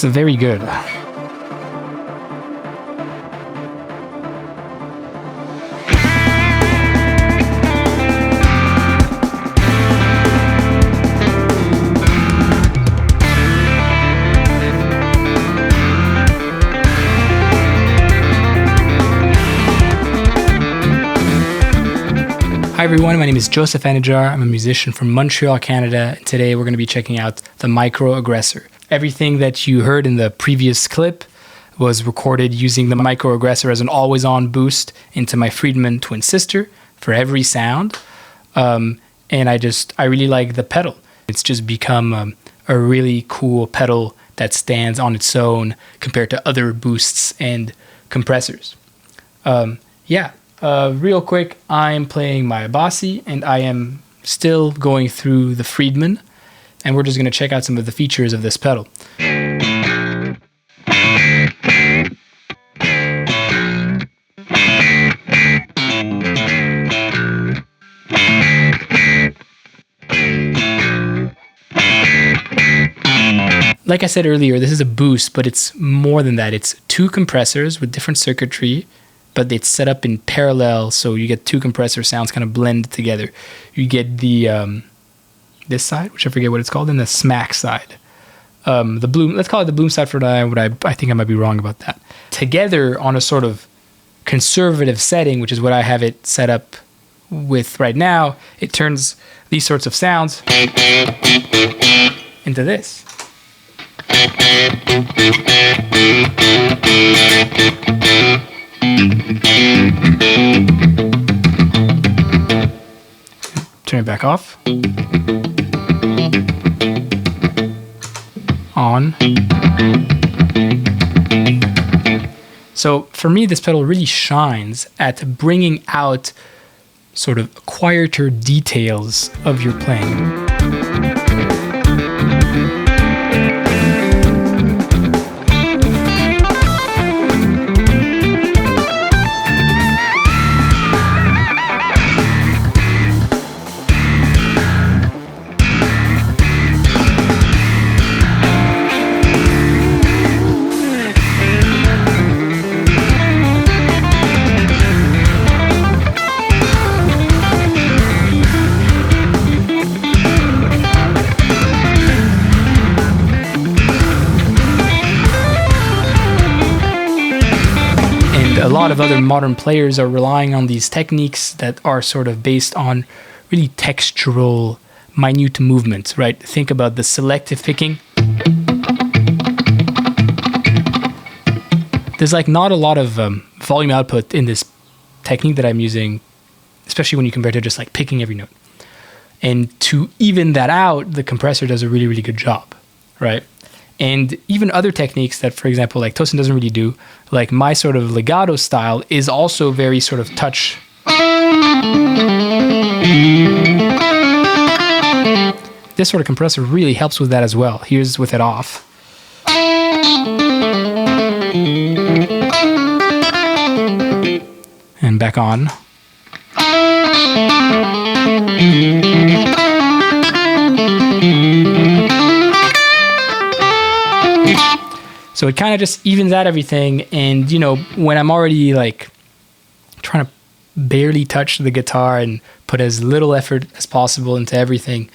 That's very good. Hi everyone, my name is Joseph Anidjar. I'm a musician from Montreal, Canada, and today we're going to be checking out the Micro-Aggressor. Everything that you heard in the previous clip was recorded using the Micro-Aggressor as an always-on boost into my Friedman twin sister for every sound. And I really like the pedal. It's just become a really cool pedal that stands on its own compared to other boosts and compressors. Real quick, I'm playing my Abasi, and I am still going through the Friedman, and we're just going to check out some of the features of this pedal. Like I said earlier, this is a boost, but it's more than that. It's two compressors with different circuitry, but it's set up in parallel, so you get two compressor sounds kind of blend together. You get the this side, which I forget what it's called, and the smack side. The bloom, let's call it the bloom side for now, but I think I might be wrong about that. Together on a sort of conservative setting, which is what I have it set up with right now, it turns these sorts of sounds into this. Turn it back off. On. So for me, this pedal really shines at bringing out sort of quieter details of your playing. A lot of other modern players are relying on these techniques that are sort of based on really textural, minute movements, right? Think about the selective picking. There's like not a lot of volume output in this technique that I'm using, especially when you compare to just like picking every note. And to even that out, the compressor does a really, really good job, right? And even other techniques that, for example, like Tosin doesn't really do, like my sort of legato style is also very sort of touch. This sort of compressor really helps with that as well. Here's with it off. And back on. So it kind of just evens out everything. And, you know, when I'm already like trying to barely touch the guitar and put as little effort as possible into everything,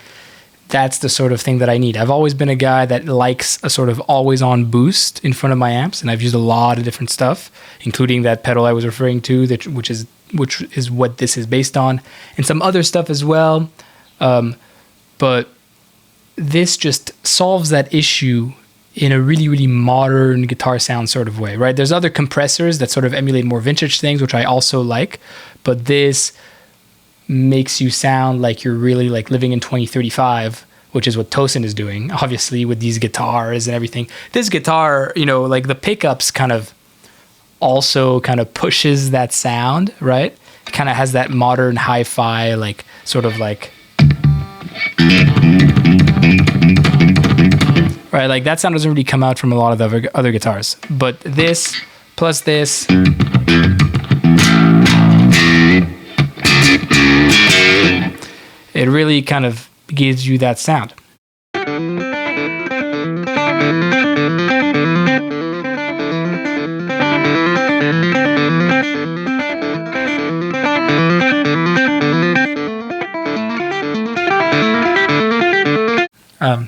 that's the sort of thing that I need. I've always been a guy that likes a sort of always on boost in front of my amps. And I've used a lot of different stuff, including that pedal I was referring to, which is what this is based on, and some other stuff as well. But this just solves that issue in a really, really modern guitar sound sort of way, right? There's other compressors that sort of emulate more vintage things, which I also like, but this makes you sound like you're really like living in 2035, which is what Tosin is doing, obviously, with these guitars and everything. This guitar, you know, like the pickups kind of also kind of pushes that sound, right? It kind of has that modern hi-fi, like sort of like, right? Like that sound doesn't really come out from a lot of the other guitars, but this plus this, it really kind of gives you that sound.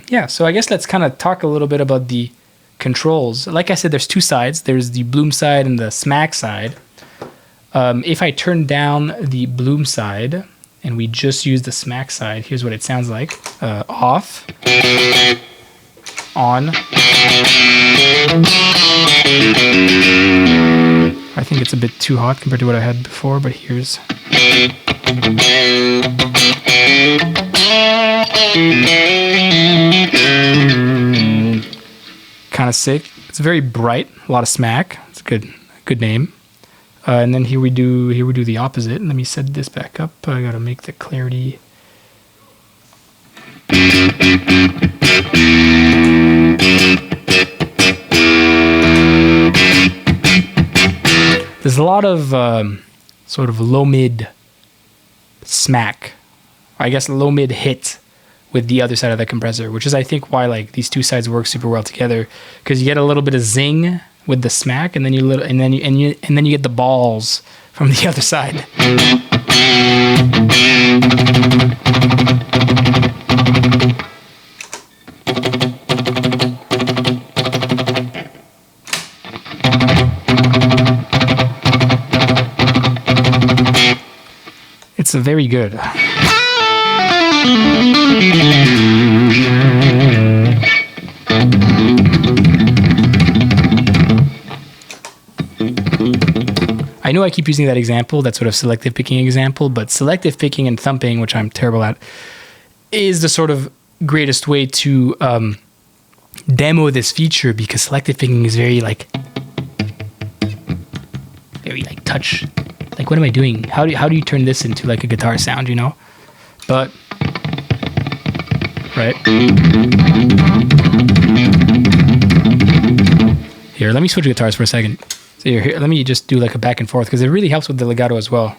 Yeah, so I guess let's kind of talk a little bit about the controls. Like I said, there's two sides. There's the bloom side and the smack side. If I turn down the bloom side and we just use the smack side, here's what it sounds like. Off, on. I think it's a bit too hot compared to what I had before, but here's... kind of sick. It's very bright, a lot of smack. It's a good name. And then here we do the opposite. Let me set this back up. I gotta make the clarity. There's a lot of sort of low mid smack, I guess low mid hit with the other side of the compressor, which is I think why like these two sides work super well together, because you get a little bit of zing with the smack, and then you get the balls from the other side. It's a very good. I know I keep using that example, that sort of selective picking example, but selective picking and thumping, which I'm terrible at, is the sort of greatest way to demo this feature, because selective picking is very touch. Like, what am I doing? How do you turn this into like a guitar sound, you know? But, right? Here, let me switch guitars for a second. So here, let me just do like a back and forth, because it really helps with the legato as well.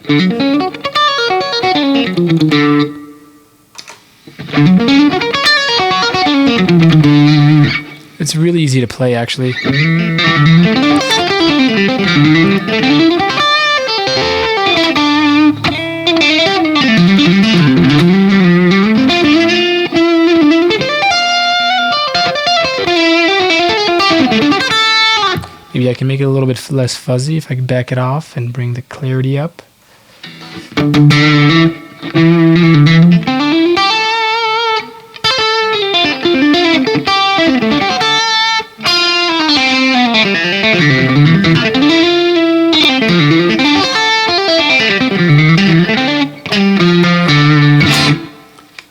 It's really easy to play, actually. Maybe I can make it a little bit less fuzzy if I can back it off and bring the clarity up.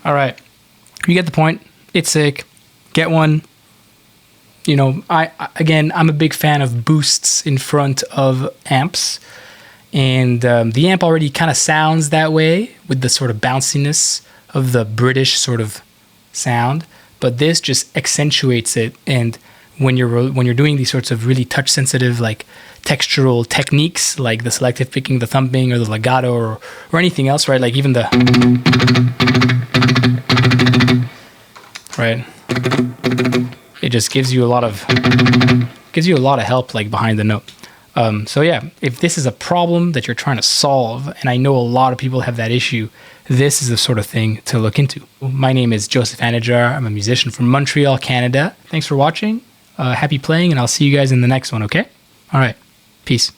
All right, you get the point. It's sick. Get one. You know, I'm a big fan of boosts in front of amps, and the amp already kind of sounds that way with the sort of bounciness of the British sort of sound, but this just accentuates it. And when you're doing these sorts of really touch sensitive, like textural techniques, like the selective picking, the thumping, or the legato, or anything else, right? Like even the right. It just gives you a lot of help, like behind the note. So yeah, if this is a problem that you're trying to solve, and I know a lot of people have that issue, this is the sort of thing to look into. My name is Joseph Anidjar. I'm a musician from Montreal, Canada. Thanks for watching. Happy playing, and I'll see you guys in the next one, okay? All right. Peace.